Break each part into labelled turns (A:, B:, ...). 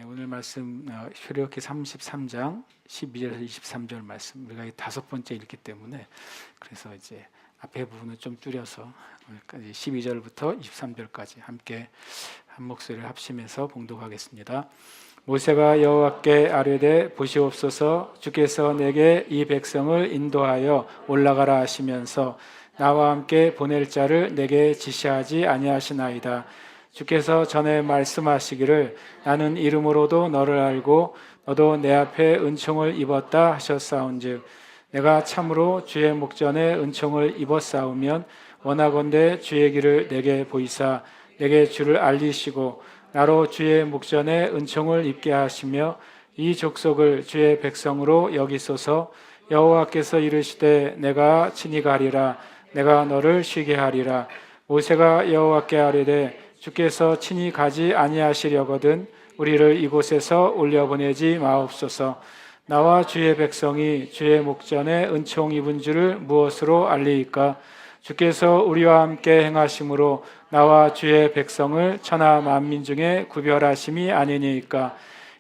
A: 오늘 말씀 출애굽기 33장 12절에서 23절 말씀, 우리가 다섯 번째 읽기 때문에 그래서 이제 앞에 부분을 좀 줄여서 12절부터 23절까지 함께 한 목소리를 합심해서 봉독하겠습니다. 모세가 여호와께 아뢰되 보시옵소서, 주께서 내게 이 백성을 인도하여 올라가라 하시면서 나와 함께 보낼 자를 내게 지시하지 아니하시나이다. 주께서 전에 말씀하시기를 나는 이름으로도 너를 알고 너도 내 앞에 은총을 입었다 하셨사온즉 내가 참으로 주의 목전에 은총을 입었사오면 원하건대 주의 길을 내게 보이사 내게 주를 알리시고 나로 주의 목전에 은총을 입게 하시며 이 족속을 주의 백성으로 여기소서. 여호와께서 이르시되 내가 친히 가리라. 내가 너를 쉬게 하리라. 모세가 여호와께 아뢰되 주께서 친히 가지 아니하시려거든 우리를 이곳에서 올려보내지 마옵소서. 나와 주의 백성이 주의 목전에 은총 입은 줄을 무엇으로 알리이까? 주께서 우리와 함께 행하심으로 나와 주의 백성을 천하 만민 중에 구별하심이 아니니까.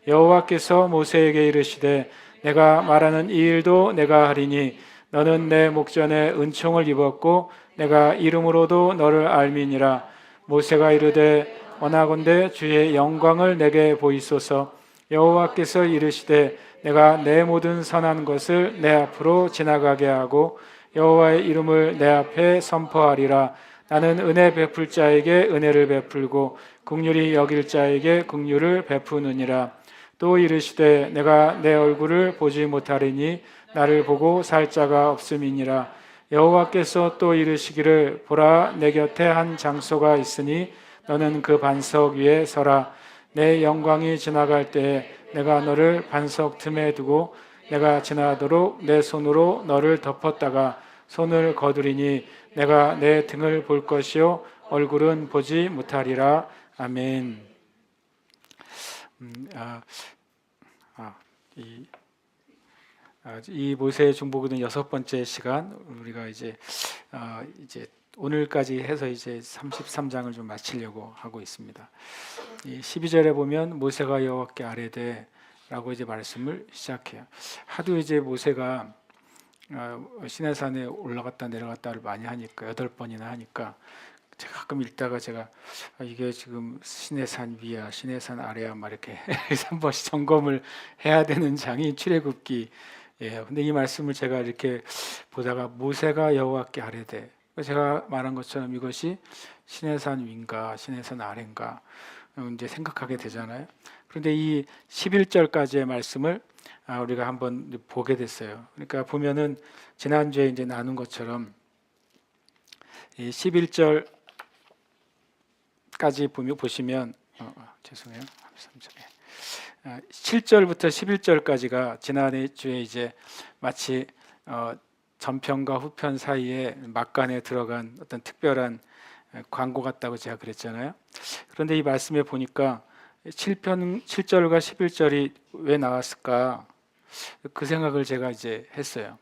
A: 여호와께서 모세에게 이르시되 내가 말하는 이 일도 내가 하리니 너는 내 목전에 은총을 입었고 내가 이름으로도 너를 알미니라. 모세가 이르되 원하건대 주의 영광을 내게 보이소서. 여호와께서 이르시되 내가 내 모든 선한 것을 내 앞으로 지나가게 하고 여호와의 이름을 내 앞에 선포하리라. 나는 은혜 베풀 자에게 은혜를 베풀고 긍휼히 여길 자에게 긍휼을 베푸느니라. 또 이르시되 내가 내 얼굴을 보지 못하리니 나를 보고 살 자가 없음이니라. 여호와께서 또 이르시기를 보라, 내 곁에 한 장소가 있으니 너는 그 반석 위에 서라. 내 영광이 지나갈 때에 내가 너를 반석 틈에 두고 내가 지나도록 내 손으로 너를 덮었다가 손을 거두리니 내가 내 등을 볼 것이요 얼굴은 보지 못하리라. 아멘. 이 모세의 중보기도는 여섯 번째 시간, 우리가 이제 오늘까지 해서 이제 33장을 좀 마치려고 하고 있습니다. 이 12절에 보면 모세가 여호와께 아뢰되라고 이제 말씀을 시작해요. 하도 이제 모세가 시내산에 올라갔다 내려갔다를 많이 하니까 8번이나 하니까 제가 가끔 읽다가 제가 이게 지금 시내산 위야 시내산 아래야 막 이렇게 한 번씩 점검을 해야 되는 장이 출애굽기. 근데 이 말씀을 제가 이렇게 보다가 모세가 여호와께 아뢰되, 제가 말한 것처럼 이것이 시내산 위인가 시내산 아래인가 이제 생각하게 되잖아요. 그런데 이 11절까지의 말씀을 우리가 한번 보게 됐어요. 그러니까 보면은 지난주에 이제 나눈 것처럼 이 11절까지 보시면 죄송해요. 7절부터 11절까지가 지난주에 이제 마치 전편과 후편 사이에 막간에 들어간 어떤 특별한 광고 같다고 제가 그랬잖아요. 그런데 이 말씀에 보니까 7절과 11절이 왜 나왔을까? 그 생각을 제가 이제 했어요.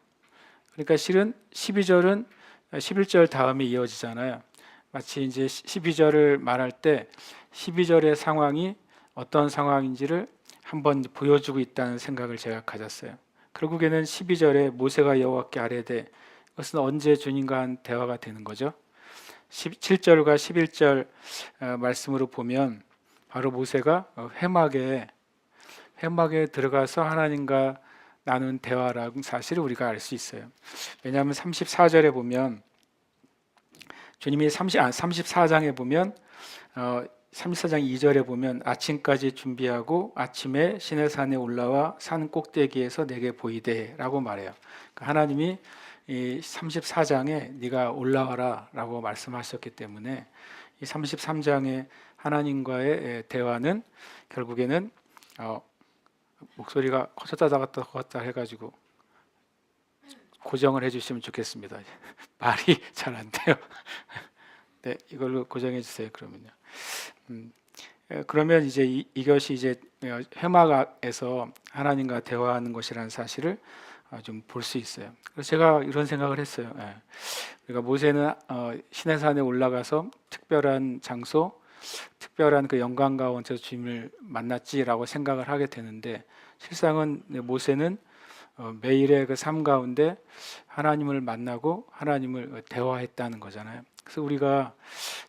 A: 그러니까 실은 12절은 11절 다음에 이어지잖아요. 마치 이제 12절을 말할 때 12절의 상황이 어떤 상황인지를 한번 보여주고 있다는 생각을 제가 가졌어요. 결국에는 12절에 모세가 여호와께 아뢰되, 이것은 언제 주님과 한 대화가 되는 거죠? 7절과 11절 말씀으로 보면 바로 모세가 회막에 들어가서 하나님과 나눈 대화라는 사실을 우리가 알 수 있어요. 왜냐하면 34절에 보면 주님이 34장에 보면 34장 2절에 보면 아침까지 준비하고 아침에 시내산에 올라와 산 꼭대기에서 내게 보이되 라고 말해요. 그러니까 하나님이 이 34장에 네가 올라와라 라고 말씀하셨기 때문에 이 33장의 하나님과의 대화는 결국에는 목소리가 커졌다 작았다 해가지고 고정을 해주시면 좋겠습니다. 말이 잘 안 돼요. 네, 이걸로 고정해 주세요. 그러면요. 그러면 이제 이것이 이제 회막에서 하나님과 대화하는 것이라는 사실을 좀 볼 수 있어요. 그래서 제가 이런 생각을 했어요. 그러니까 모세는 시내산에 올라가서 특별한 장소, 특별한 그 영광 가운데서 주님을 만났지라고 생각을 하게 되는데, 실상은 모세는 매일의 그 삶 가운데 하나님을 만나고 하나님을 대화했다는 거잖아요. 그래서 우리가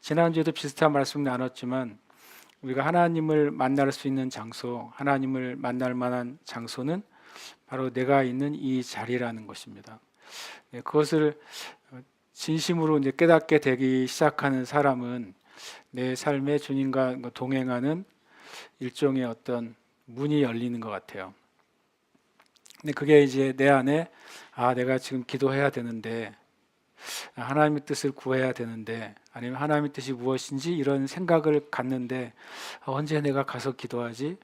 A: 지난주에도 비슷한 말씀 나눴지만, 우리가 하나님을 만날 수 있는 장소, 하나님을 만날 만한 장소는 바로 내가 있는 이 자리라는 것입니다. 그것을 진심으로 이제 깨닫게 되기 시작하는 사람은 내 삶에 주님과 동행하는 일종의 어떤 문이 열리는 것 같아요. 근데 그게 이제 내 안에, 내가 지금 기도해야 되는데, 하나님의 뜻을 구해야 되는데, 아니면 하나님의 뜻이 무엇인지 이런 생각을 갖는데, 언제 내가 가서 기도하지?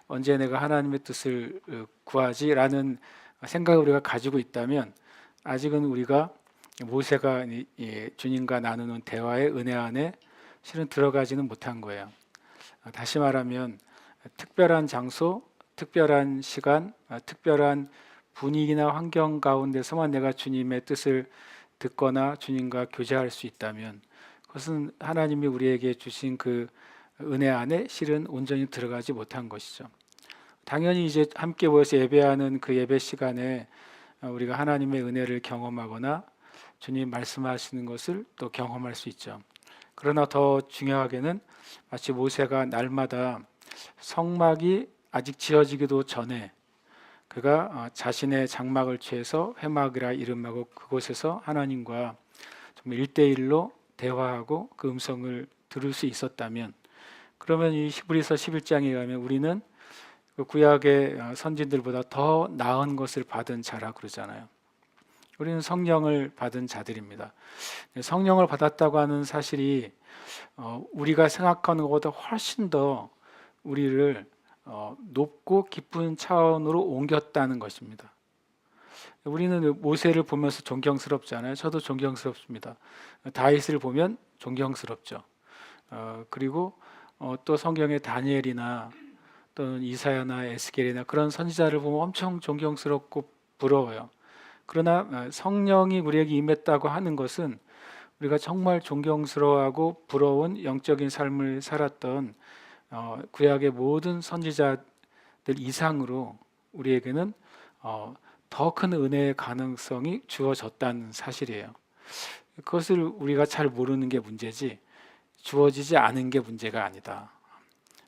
A: 언제 내가 하나님의 뜻을 구하지? 라는 생각을 우리가 가지고 있다면, 아직은 우리가 모세가 주님과 나누는 대화의 은혜 안에 실은 들어가지는 못한 거예요. 다시 말하면 특별한 장소, 특별한 시간, 특별한 분위기나 환경 가운데서만 내가 주님의 뜻을 듣거나 주님과 교제할 수 있다면, 그것은 하나님이 우리에게 주신 그 은혜 안에 실은 온전히 들어가지 못한 것이죠. 당연히 이제 함께 모여서 예배하는 그 예배 시간에 우리가 하나님의 은혜를 경험하거나 주님 말씀하시는 것을 또 경험할 수 있죠. 그러나 더 중요하게는 마치 모세가 날마다 성막이 아직 지어지기도 전에 그가 자신의 장막을 취해서 회막이라 이름하고 그곳에서 하나님과 정말 1대1로 대화하고 그 음성을 들을 수 있었다면, 그러면 이 히브리서 11장에 가면 우리는 그 구약의 선진들보다 더 나은 것을 받은 자라 그러잖아요. 우리는 성령을 받은 자들입니다. 성령을 받았다고 하는 사실이 우리가 생각하는 것보다 훨씬 더 우리를 높고 깊은 차원으로 옮겼다는 것입니다. 우리는 모세를 보면서 존경스럽잖아요. 저도 존경스럽습니다. 다윗을 보면 존경스럽죠. 그리고 또 성경의 다니엘이나 또는 이사야나 에스겔이나 그런 선지자를 보면 엄청 존경스럽고 부러워요. 그러나 성령이 우리에게 임했다고 하는 것은 우리가 정말 존경스러워하고 부러운 영적인 삶을 살았던 구약의 모든 선지자들 이상으로 우리에게는 더 큰 은혜의 가능성이 주어졌다는 사실이에요. 그것을 우리가 잘 모르는 게 문제지 주어지지 않은 게 문제가 아니다.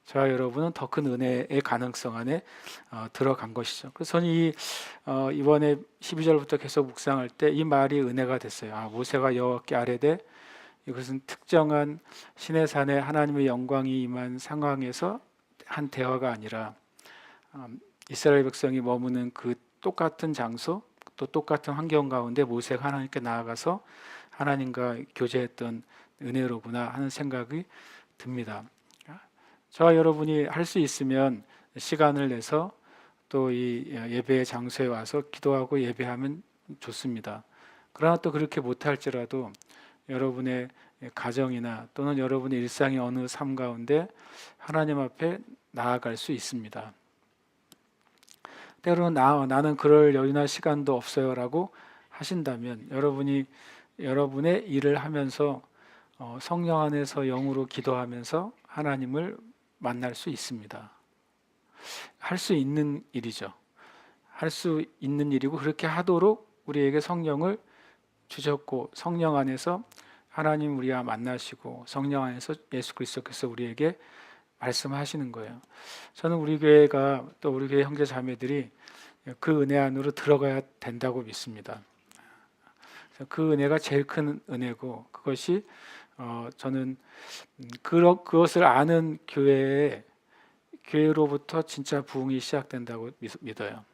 A: 저와 여러분은 더 큰 은혜의 가능성 안에 들어간 것이죠. 그래서 저는 이번에 12절부터 계속 묵상할 때 이 말이 은혜가 됐어요. 모세가 여호와께 아뢰되, 이것은 특정한 시내산에 하나님의 영광이 임한 상황에서 한 대화가 아니라 이스라엘 백성이 머무는 그 똑같은 장소, 또 똑같은 환경 가운데 모세가 하나님께 나아가서 하나님과 교제했던 은혜로구나 하는 생각이 듭니다. 저와 여러분이 할 수 있으면 시간을 내서 또 이 예배의 장소에 와서 기도하고 예배하면 좋습니다. 그러나 또 그렇게 못할지라도 여러분의 가정이나 또는 여러분의 일상의 어느 삶 가운데 하나님 앞에 나아갈 수 있습니다. 때로는 나는 그럴 여유나 시간도 없어요 라고 하신다면, 여러분이 여러분의 일을 하면서 성령 안에서 영으로 기도하면서 하나님을 만날 수 있습니다. 할 수 있는 일이죠. 할 수 있는 일이고, 그렇게 하도록 우리에게 성령을 주셨고, 성령 안에서 하나님 우리와 만나시고, 성령 안에서 예수 그리스도께서 우리에게 말씀하시는 거예요. 저는 우리 교회가, 또 우리 교회 형제 자매들이 그 은혜 안으로 들어가야 된다고 믿습니다. 그 은혜가 제일 큰 은혜고, 그것이 저는 그것을 아는 교회로부터 진짜 부흥이 시작된다고 믿어요.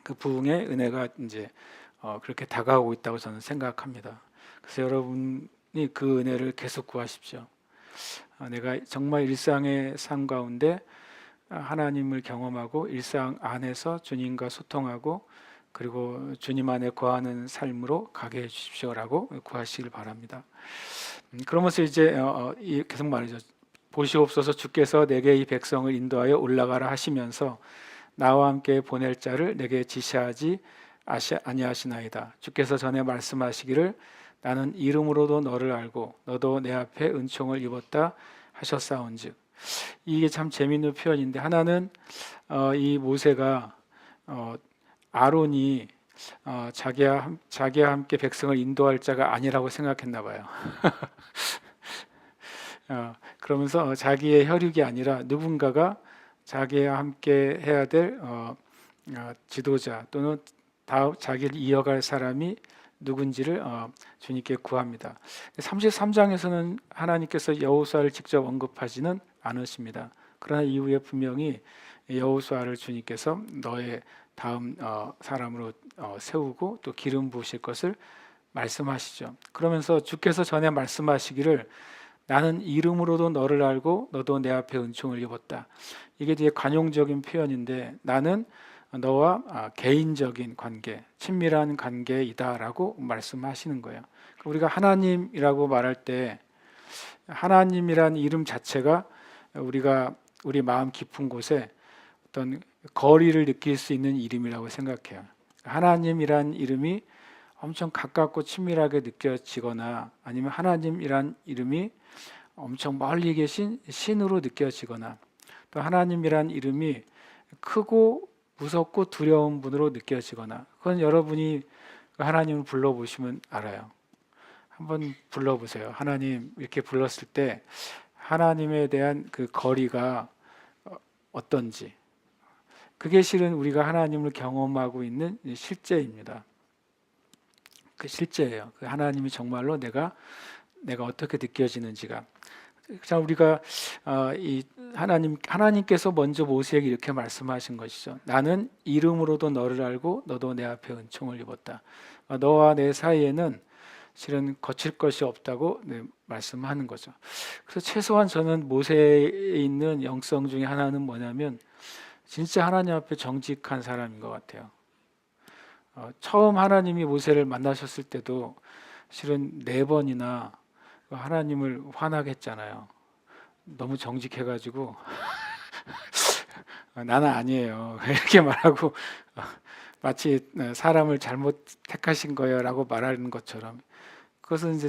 A: 그 부흥의 은혜가 이제 그렇게 다가오고 있다고 저는 생각합니다. 그래서 여러분이 그 은혜를 계속 구하십시오. 내가 정말 일상의 삶 가운데 하나님을 경험하고 일상 안에서 주님과 소통하고 그리고 주님 안에 거하는 삶으로 가게 해주십시오라고 구하시길 바랍니다. 그러면서 이제 계속 말이죠. 보시옵소서, 주께서 내게 이 백성을 인도하여 올라가라 하시면서 나와 함께 보낼 자를 내게 지시하지 아니하시나이다. 주께서 전에 말씀하시기를 나는 이름으로도 너를 알고 너도 내 앞에 은총을 입었다 하셨사온즉. 이게 참 재미있는 표현인데, 하나는 이 모세가 아론이 자기와 함께 백성을 인도할 자가 아니라고 생각했나 봐요. 그러면서 자기의 혈육이 아니라 누군가가 자기와 함께 해야 될 지도자 또는 자기를 이어갈 사람이 누군지를 주님께 구합니다. 33장에서는 하나님께서 여호수아를 직접 언급하지는 않으십니다. 그러나 이후에 분명히 여호수아를 주님께서 너의 다음 사람으로 세우고 또 기름 부으실 것을 말씀하시죠. 그러면서 주께서 전에 말씀하시기를 나는 이름으로도 너를 알고 너도 내 앞에 은총을 입었다. 이게 되게 관용적인 표현인데, 나는 너와 개인적인 관계, 친밀한 관계이다라고 말씀하시는 거예요. 우리가 하나님이라고 말할 때 하나님이란 이름 자체가 우리 마음 깊은 곳에 어떤 거리를 느낄 수 있는 이름이라고 생각해요. 하나님이란 이름이 엄청 가깝고 친밀하게 느껴지거나, 아니면 하나님이란 이름이 엄청 멀리 계신 신으로 느껴지거나, 또 하나님이란 이름이 크고 무섭고 두려운 분으로 느껴지거나, 그건 여러분이 하나님을 불러보시면 알아요. 한번 불러보세요. 하나님 이렇게 불렀을 때 하나님에 대한 그 거리가 어떤지, 그게 실은 우리가 하나님을 경험하고 있는 실제입니다. 그 실제예요. 그 하나님이 정말로 내가 어떻게 느껴지는지가. 자, 우리가 이 하나님께서 먼저 모세에게 이렇게 말씀하신 것이죠. 나는 이름으로도 너를 알고 너도 내 앞에 은총을 입었다. 너와 내 사이에는 실은 거칠 것이 없다고 말씀하는 거죠. 그래서 최소한 저는 모세에 있는 영성 중에 하나는 뭐냐면, 진짜 하나님 앞에 정직한 사람인 것 같아요. 처음 하나님이 모세를 만나셨을 때도 실은 4번이나 하나님을 화나게 했잖아요. 너무 정직해가지고 나는 아니에요 이렇게 말하고, 마치 사람을 잘못 택하신 거예요 라고 말하는 것처럼, 그것은 이제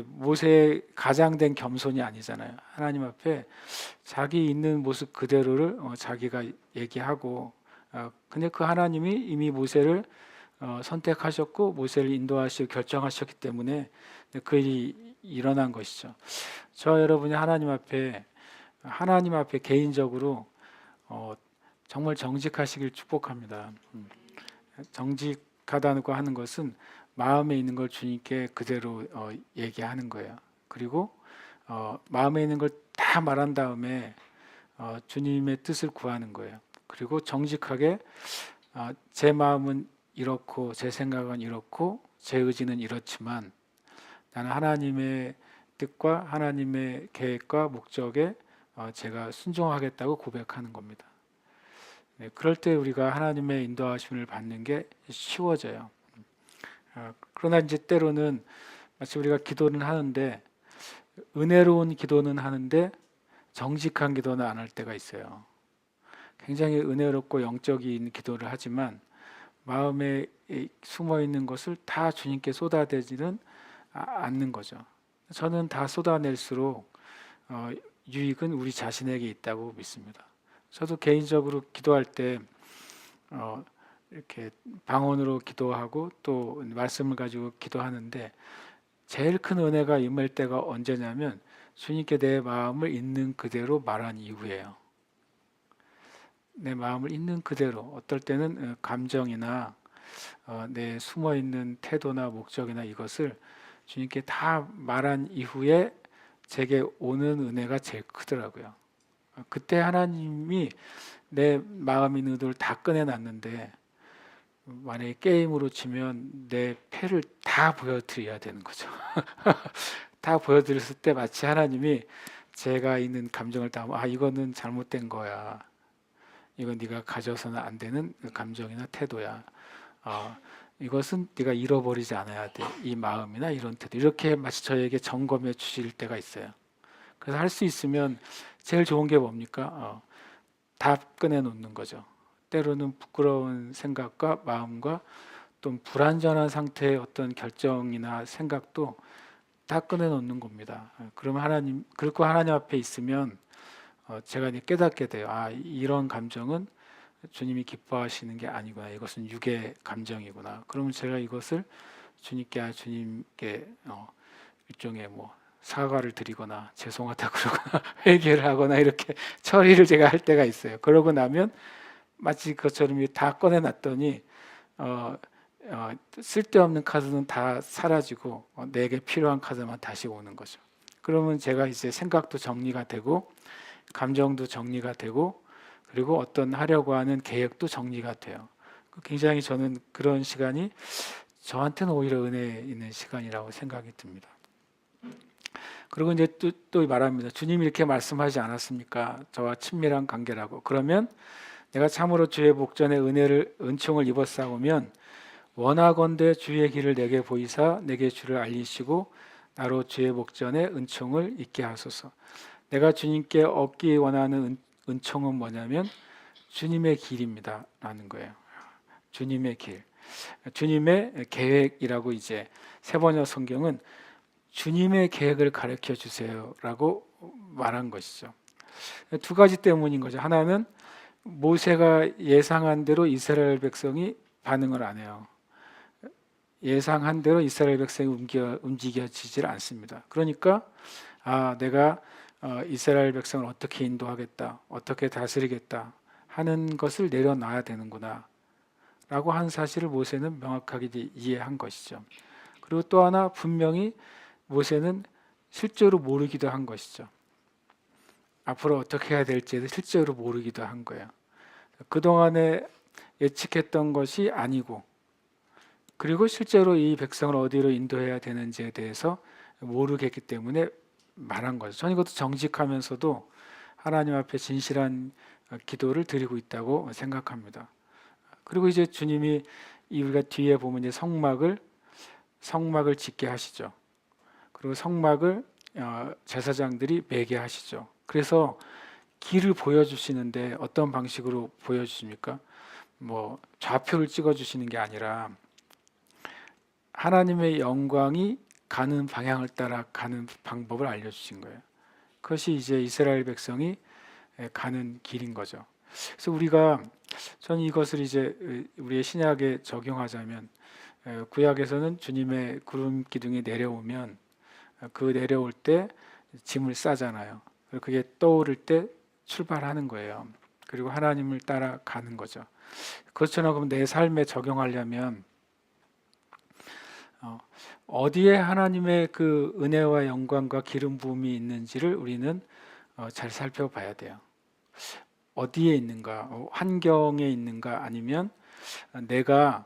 A: 모세의 가장된 겸손이 아니잖아요. 하나님 앞에 자기 있는 모습 그대로를 자기가 얘기하고, 근데 그 하나님이 이미 모세를 선택하셨고 모세를 인도하시고 결정하셨기 때문에 그 일이 일어난 것이죠. 저 여러분이 하나님 앞에 개인적으로 정말 정직하시길 축복합니다. 정직하다고 하는 것은 마음에 있는 걸 주님께 그대로 얘기하는 거예요. 그리고 마음에 있는 걸 다 말한 다음에 주님의 뜻을 구하는 거예요. 그리고 정직하게 제 마음은 이렇고 제 생각은 이렇고 제 의지는 이렇지만 나는 하나님의 뜻과 하나님의 계획과 목적에 제가 순종하겠다고 고백하는 겁니다. 네, 그럴 때 우리가 하나님의 인도하심을 받는 게 쉬워져요. 그러나 이제 때로는 마치 우리가 기도는 하는데, 은혜로운 기도는 하는데 정직한 기도는 안 할 때가 있어요. 굉장히 은혜롭고 영적인 기도를 하지만 마음에 숨어 있는 것을 다 주님께 쏟아내지는 않는 거죠. 저는 다 쏟아낼수록 유익은 우리 자신에게 있다고 믿습니다. 저도 개인적으로 기도할 때 이렇게 방언으로 기도하고 또 말씀을 가지고 기도하는데, 제일 큰 은혜가 임할 때가 언제냐면 주님께 내 마음을 있는 그대로 말한 이후예요. 내 마음을 있는 그대로, 어떨 때는 감정이나 내 숨어있는 태도나 목적이나 이것을 주님께 다 말한 이후에 제게 오는 은혜가 제일 크더라고요. 그때 하나님이 내 마음에 있는 의도를 다 꺼내놨는데, 만약에 게임으로 치면 내 패를 다 보여드려야 되는 거죠. 다 보여드렸을 때 마치 하나님이 제가 있는 감정을 다, 이거는 잘못된 거야, 이건 네가 가져서는 안 되는 감정이나 태도야, 이것은 네가 잃어버리지 않아야 돼, 이 마음이나 이런 태도, 이렇게 마치 저에게 점검해 주실 때가 있어요. 그래서 할 수 있으면 제일 좋은 게 뭡니까? 다 꺼내놓는 거죠. 때로는 부끄러운 생각과 마음과 어떤 불완전한 상태의 어떤 결정이나 생각도 다 꺼내놓는 겁니다. 그러면 하나님, 그리고 하나님 앞에 있으면 제가 이제 깨닫게 돼요. 아, 이런 감정은 주님이 기뻐하시는 게 아니구나. 이것은 육의 감정이구나. 그러면 제가 이것을 주님께 일종의 뭐 사과를 드리거나 죄송하다 그러거나 회개를 하거나 이렇게 처리를 제가 할 때가 있어요. 그러고 나면 마치 그것처럼 다 꺼내놨더니 쓸데없는 카드는 다 사라지고 내게 필요한 카드만 다시 오는 거죠. 그러면 제가 이제 생각도 정리가 되고 감정도 정리가 되고 그리고 어떤 하려고 하는 계획도 정리가 돼요. 굉장히 저는 그런 시간이 저한테는 오히려 은혜 있는 시간이라고 생각이 듭니다. 그리고 이제 또 말합니다. 주님이 이렇게 말씀하지 않았습니까? 저와 친밀한 관계라고. 그러면 내가 참으로 주의 복전에 은총을 입었사오면 원하건대 주의 길을 내게 보이사 내게 주를 알리시고 나로 주의 복전에 은총을 잊게 하소서. 내가 주님께 얻기 원하는 은총은 뭐냐면 주님의 길입니다 라는 거예요. 주님의 길, 주님의 계획이라고 이제 세번역 성경은 주님의 계획을 가르쳐 주세요 라고 말한 것이죠. 두 가지 때문인 거죠. 하나는 모세가 예상한 대로 이스라엘 백성이 반응을 안 해요. 예상한 대로 이스라엘 백성이 움직여지질 않습니다. 그러니까 내가 이스라엘 백성을 어떻게 인도하겠다, 어떻게 다스리겠다 하는 것을 내려놔야 되는구나 라고 한 사실을 모세는 명확하게 이해한 것이죠. 그리고 또 하나 분명히 모세는 실제로 모르기도 한 것이죠. 앞으로 어떻게 해야 될지도 실제로 모르기도 한 거예요. 그동안에 예측했던 것이 아니고 그리고 실제로 이 백성을 어디로 인도해야 되는지에 대해서 모르겠기 때문에 말한 거죠. 저는 이것도 정직하면서도 하나님 앞에 진실한 기도를 드리고 있다고 생각합니다. 그리고 이제 주님이 우리가 뒤에 보면 이제 성막을 짓게 하시죠. 그리고 성막을 제사장들이 매게 하시죠. 그래서 길을 보여주시는데 어떤 방식으로 보여주십니까? 뭐 좌표를 찍어주시는 게 아니라 하나님의 영광이 가는 방향을 따라 가는 방법을 알려주신 거예요. 그것이 이제 이스라엘 백성이 가는 길인 거죠. 그래서 저는 이것을 이제 우리의 신약에 적용하자면 구약에서는 주님의 구름 기둥이 내려오면 그 내려올 때 짐을 싸잖아요. 그게 떠오를 때 출발하는 거예요. 그리고 하나님을 따라가는 거죠. 그렇잖아요. 그럼 내 삶에 적용하려면 어디에 하나님의 그 은혜와 영광과 기름 부음이 있는지를 우리는 잘 살펴봐야 돼요. 어디에 있는가? 환경에 있는가? 아니면 내가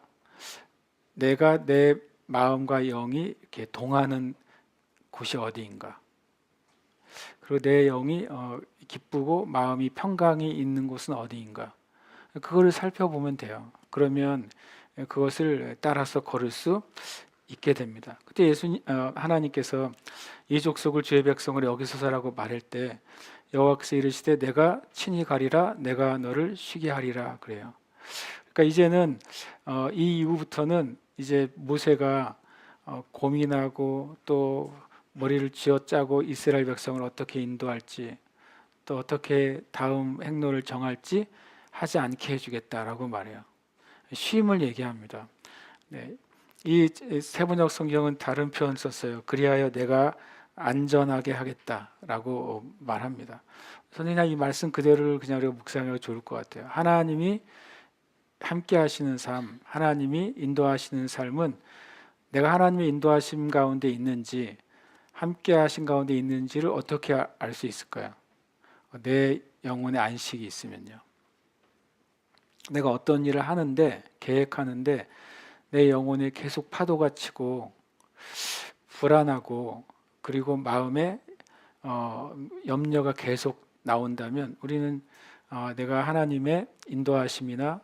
A: 내 마음과 영이 이렇게 동하는 곳이 어디인가? 그리고 내 영이 기쁘고 마음이 평강이 있는 곳은 어디인가? 그거를 살펴보면 돼요. 그러면 그것을 따라서 걸을 수 있게 됩니다. 그때 하나님께서 이 족속을 주의 백성을 여기서 서라고 말할 때 여호와께서 이르시되 내가 친히 가리라 내가 너를 쉬게 하리라 그래요. 그러니까 이제는 이 이후부터는 이제 모세가 고민하고 또 머리를 쥐어짜고 이스라엘 백성을 어떻게 인도할지 또 어떻게 다음 행로를 정할지 하지 않게 해주겠다라고 말해요. 쉼을 얘기합니다. 네. 이 세번역 성경은 다른 표현 썼어요. 그리하여 내가 안전하게 하겠다라고 말합니다. 저는 그냥 이 말씀 그대로를 그냥 우리가 묵상해도 좋을 것 같아요. 하나님이 함께 하시는 삶, 하나님이 인도하시는 삶은 내가 하나님의 인도하심 가운데 있는지 함께 하신 가운데 있는지를 어떻게 알 수 있을까요? 내 영혼의 안식이 있으면요. 내가 어떤 일을 하는데 계획하는데 내 영혼에 계속 파도가 치고 불안하고 그리고 마음에 염려가 계속 나온다면 우리는 내가 하나님의 인도하심이나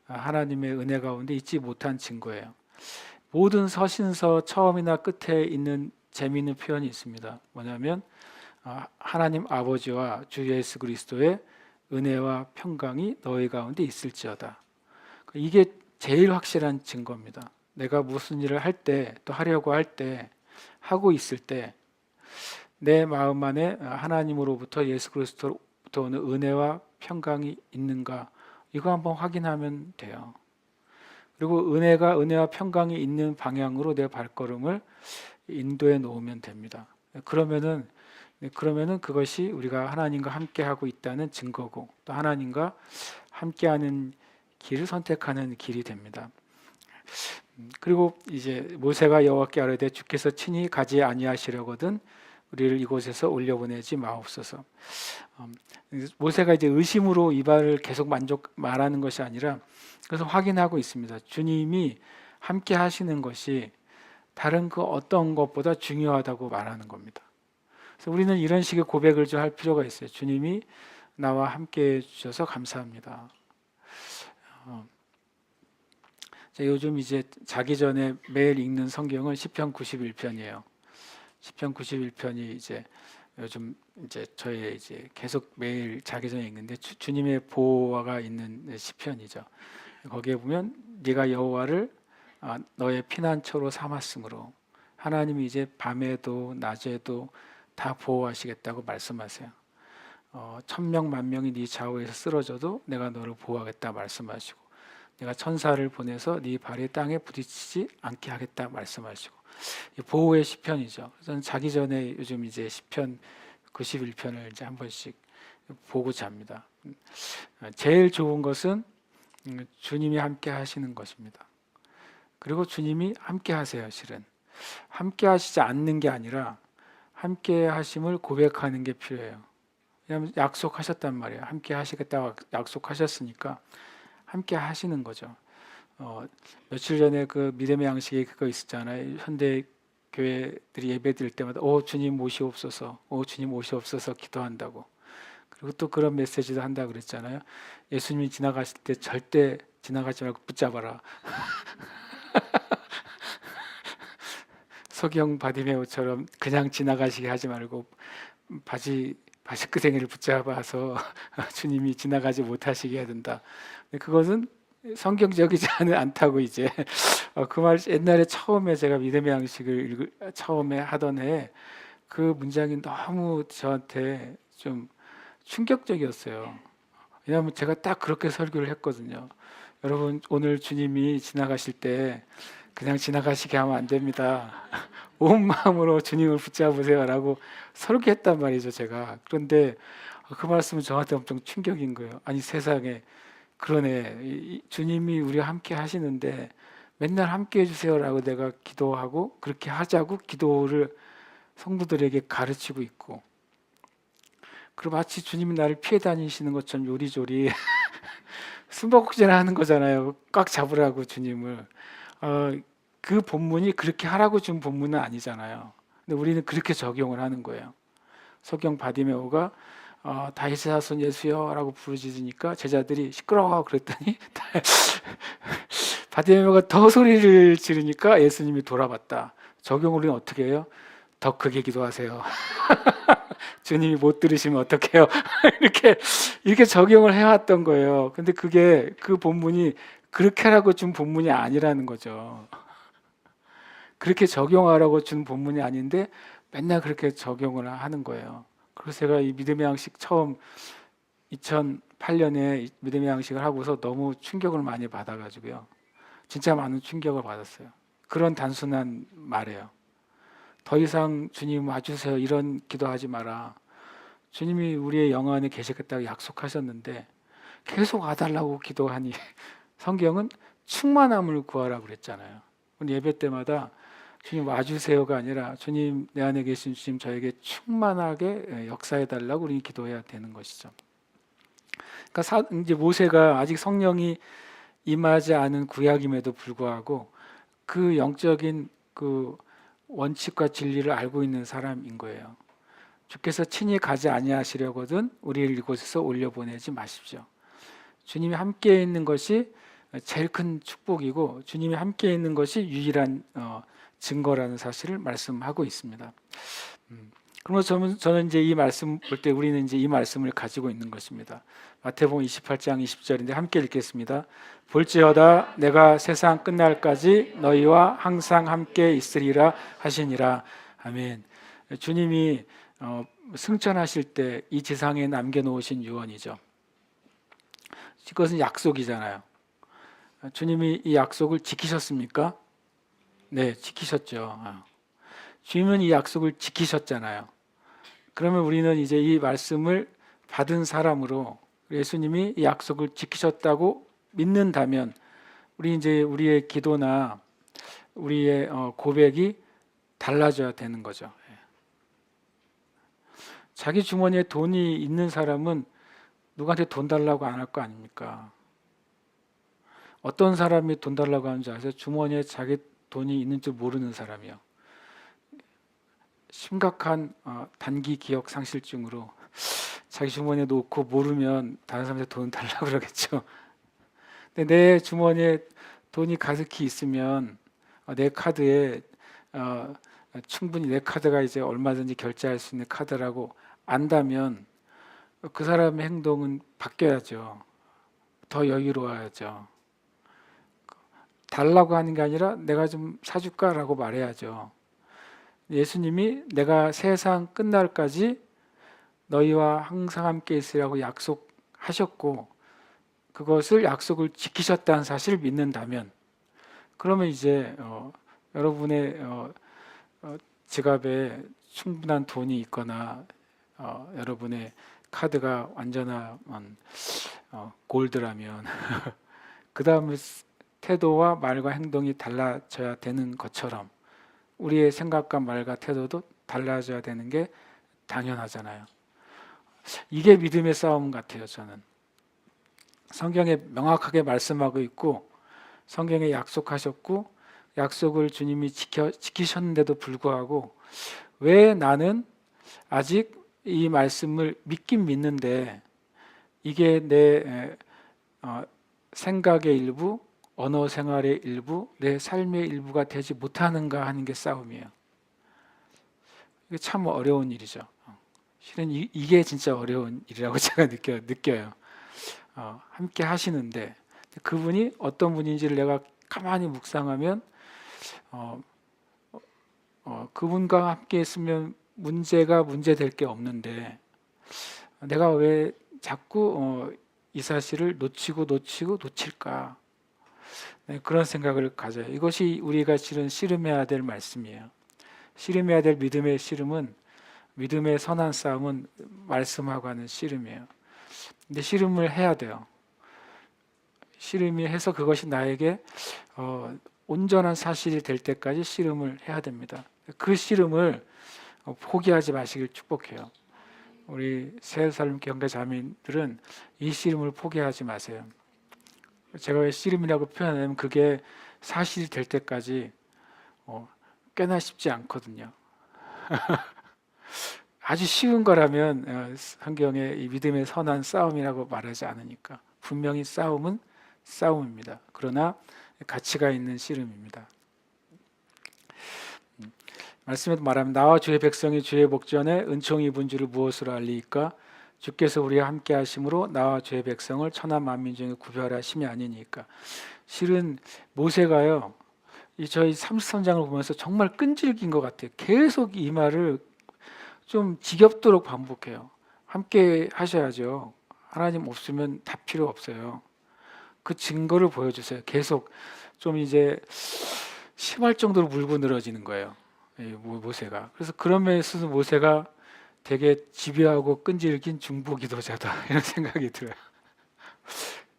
A: 하나님의 은혜 가운데 있지 못한 증거예요. 모든 서신서 처음이나 끝에 있는 재미있는 표현이 있습니다. 뭐냐면 하나님 아버지와 주 예수 그리스도의 은혜와 평강이 너희 가운데 있을지어다. 이게 제일 확실한 증거입니다. 내가 무슨 일을 할 때, 또 하려고 할 때, 하고 있을 때 내 마음 안에 하나님으로부터 예수 그리스도로부터 오는 은혜와 평강이 있는가, 이거 한번 확인하면 돼요. 그리고 은혜와 평강이 있는 방향으로 내 발걸음을 인도해 놓으면 됩니다. 그러면은 그것이 우리가 하나님과 함께 하고 있다는 증거고, 또 하나님과 함께하는 길을 선택하는 길이 됩니다. 그리고 이제 모세가 여호와께 아뢰되 주께서 친히 가지 아니하시려거든 우리를 이곳에서 올려보내지 마옵소서. 모세가 이제 의심으로 이 말을 계속 말하는 것이 아니라, 그래서 확인하고 있습니다. 주님이 함께 하시는 것이 다른 그 어떤 것보다 중요하다고 말하는 겁니다. 그래서 우리는 이런 식의 고백을 좀 할 필요가 있어요. 주님이 나와 함께 해주셔서 감사합니다. 요즘 이제 자기 전에 매일 읽는 성경은 시편 91편이에요. 시편 91편이 이제 요즘 이제 저의 이제 계속 매일 자기 전에 읽는데 주님의 보호가 있는 시편이죠. 거기에 보면 네가 여호와를 너의 피난처로 삼았으므로, 하나님이 이제 밤에도 낮에도 다 보호하시겠다고 말씀하세요. 1000명 만명이 네 좌우에서 쓰러져도 내가 너를 보호하겠다 말씀하시고, 내가 천사를 보내서 네 발이 땅에 부딪히지 않게 하겠다 말씀하시고, 보호의 시편이죠. 저는 자기 전에 요즘 이제 시편 91편을 이제 한 번씩 보고 잡니다. 제일 좋은 것은 주님이 함께 하시는 것입니다. 그리고 주님이 함께 하세요. 실은 함께 하시지 않는 게 아니라 함께 하심을 고백하는 게 필요해요. 왜냐하면 약속하셨단 말이에요. 함께 하시겠다고 약속하셨으니까 함께 하시는 거죠. 며칠 전에 그 믿음의 양식에 그거 있었잖아요. 현대 교회들이 예배 드릴 때마다 주님 오시옵소서, 주님 오시옵소서 기도한다고. 그리고 또 그런 메시지도 한다고 그랬잖아요. 예수님이 지나가실 때 절대 지나가지 말고 붙잡아라. 소경 바디메오처럼 그냥 지나가시게 하지 말고 바지끄댕이를 붙잡아서 주님이 지나가지 못하시게 해야 된다. 그것은 성경적이지 않다고 이제 그 말 옛날에 처음에 제가 믿음의 양식을 처음에 하던 해 그 문장이 너무 저한테 좀 충격적이었어요. 왜냐하면 제가 딱 그렇게 설교를 했거든요. 여러분, 오늘 주님이 지나가실 때 그냥 지나가시게 하면 안 됩니다. 온 마음으로 주님을 붙잡으세요라고 설교했단 말이죠, 제가. 그런데 그 말씀은 저한테 엄청 충격인 거예요. 아니, 세상에 그러네. 주님이 우리와 함께 하시는데 맨날 함께 해주세요라고 내가 기도하고 그렇게 하자고 기도를 성도들에게 가르치고 있고, 그리고 마치 주님이 나를 피해 다니시는 것처럼 요리조리 숨바꼭질 하는 거잖아요. 꽉 잡으라고 주님을. 그 본문이 그렇게 하라고 준 본문은 아니잖아요. 근데 우리는 그렇게 적용을 하는 거예요. 소경 바디메오가 다윗의 자손 예수여라고 부르짖으니까 제자들이 시끄러워 그랬더니 바디메오가 더 소리를 지르니까 예수님이 돌아봤다. 적용을 우리는 어떻게 해요? 더 크게 기도하세요. 주님이 못 들으시면 어떡해요? 이렇게 적용을 해왔던 거예요. 근데 그게 그 본문이 그렇게 하라고 준 본문이 아니라는 거죠. 그렇게 적용하라고 준 본문이 아닌데 맨날 그렇게 적용을 하는 거예요. 그래서 제가 이 믿음의 양식 처음 2008년에 믿음의 양식을 하고서 너무 충격을 많이 받아가지고요. 진짜 많은 충격을 받았어요. 그런 단순한 말이에요. 더 이상 주님 와주세요 이런 기도하지 마라. 주님이 우리의 영안에 계시겠다고 약속하셨는데 계속 와달라고 기도하니 성경은 충만함을 구하라고 그랬잖아요. 예배 때마다 주님 와주세요가 아니라 주님 내 안에 계신 주님 저에게 충만하게 역사해달라고 우리 기도해야 되는 것이죠. 그러니까 이제 모세가 아직 성령이 임하지 않은 구약임에도 불구하고 그 영적인 그 원칙과 진리를 알고 있는 사람인 거예요. 주께서 친히 가지 아니하시려거든 우리를 이곳에서 올려보내지 마십시오. 주님이 함께 있는 것이 제일 큰 축복이고 주님이 함께 있는 것이 유일한 증거라는 사실을 말씀하고 있습니다. 그러면 저는 이제 이 말씀 볼 때 우리는 이제 이 말씀을 가지고 있는 것입니다. 마태복음 28장 20절인데 함께 읽겠습니다. 볼지어다 내가 세상 끝날까지 너희와 항상 함께 있으리라 하시니라. 아멘. 주님이 승천하실 때 이 지상에 남겨놓으신 유언이죠. 이것은 약속이잖아요. 주님이 이 약속을 지키셨습니까? 네, 지키셨죠. 주님은 이 약속을 지키셨잖아요. 그러면 우리는 이제 이 말씀을 받은 사람으로 예수님이 이 약속을 지키셨다고 믿는다면 우리 이제 우리의 기도나 우리의 고백이 달라져야 되는 거죠. 자기 주머니에 돈이 있는 사람은 누구한테 돈 달라고 안 할 거 아닙니까? 어떤 사람이 돈 달라고 하는지 아세요? 주머니에 자기 돈이 있는 줄 모르는 사람이요. 심각한 단기 기억 상실증으로 자기 주머니에 놓고 모르면 다른 사람한테 돈 달라고 그러겠죠. 근데 내 주머니에 돈이 가득히 있으면 내 카드에 충분히 내 카드가 이제 얼마든지 결제할 수 있는 카드라고 안다면 그 사람의 행동은 바뀌어야죠. 더 여유로워야죠. 달라고 하는 게 아니라 내가 좀 사줄까라고 말해야죠. 예수님이 내가 세상 끝날까지 너희와 항상 함께 있으라고 약속하셨고 그것을 약속을 지키셨다는 사실을 믿는다면 그러면 이제 여러분의 지갑에 충분한 돈이 있거나 여러분의 카드가 완전한 골드라면 그 다음에 태도와 말과 행동이 달라져야 되는 것처럼 우리의 생각과 말과 태도도 달라져야 되는 게 당연하잖아요. 이게 믿음의 싸움 같아요. 저는 성경에 명확하게 말씀하고 있고 성경에 약속하셨고 약속을 주님이 지키셨는데도 불구하고 왜 나는 아직 이 말씀을 믿긴 믿는데 이게 내 생각의 일부, 언어 생활의 일부, 내 삶의 일부가 되지 못하는가 하는 게 싸움이에요. 이게 참 어려운 일이죠. 실은 이게 진짜 어려운 일이라고 제가 느껴요. 함께 하시는데 그분이 어떤 분인지를 내가 가만히 묵상하면 그분과 함께 있으면 문제가 문제될 게 없는데 내가 왜 자꾸 이 사실을 놓칠까? 네, 그런 생각을 가져요. 이것이 우리가 실은 씨름해야 될 말씀이에요. 씨름해야 될 믿음의 씨름은 믿음의 선한 싸움은 말씀하고 하는 씨름이에요. 근데 씨름을 해야 돼요. 씨름이 해서 그것이 나에게 온전한 사실이 될 때까지 씨름을 해야 됩니다. 그 씨름을 포기하지 마시길 축복해요. 우리 새살림 경계 자매들은 이 씨름을 포기하지 마세요. 제가 왜 씨름이라고 표현하냐면 그게 사실이 될 때까지 꽤나 쉽지 않거든요. 아주 쉬운 거라면 성경에 이 믿음의 선한 싸움이라고 말하지 않으니까 분명히 싸움은 싸움입니다. 그러나 가치가 있는 씨름입니다. 말씀에도 말하면 나와 주의 백성이 주의 목전에 은총이 입은 줄을 무엇으로 알리이까? 주께서 우리와 함께 하심으로 나와 주의 백성을 천하 만민 중에 구별하심이 아니니까. 실은 모세가요. 저희 33장을 보면서 정말 끈질긴 것 같아요. 계속 이 말을 좀 지겹도록 반복해요. 함께 하셔야죠. 하나님 없으면 다 필요 없어요. 그 증거를 보여주세요. 계속 좀 이제 심할 정도로 물고 늘어지는 거예요. 모세가. 그래서 그런 면에서 모세가 되게 집요하고 끈질긴 중보 기도자다 이런 생각이 들어요.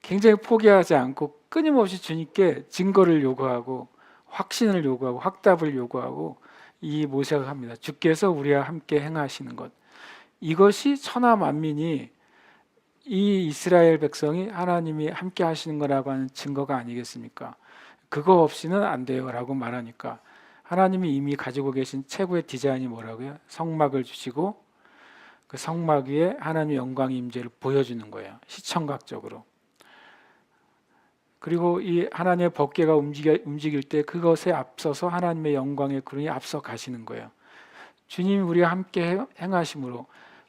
A: 굉장히 포기하지 않고 끊임없이 주님께 증거를 요구하고 확신을 요구하고 확답을 요구하고 이 모세가 합니다. 주께서 우리와 함께 행하시는 것. 이것이 천하 만민이 이 이스라엘 백성이 하나님이 함께 하시는 거라고 하는 증거가 아니겠습니까? 그거 없이는 안 돼요 라고 말하니까 하나님이 이미 가지고 계신 최고의 디자인이 뭐라고요? 성막을 주시고 그 성막 위에 하나님의 영광의 임재를 보여주는 거예요. 시청각적으로. 그리고 이 하나님의 법궤가 움직일 때 그것에 앞서서 하나님의 영광의 구름이 앞서 가시는 거예요. 주님이 우리와 함께 행하심으로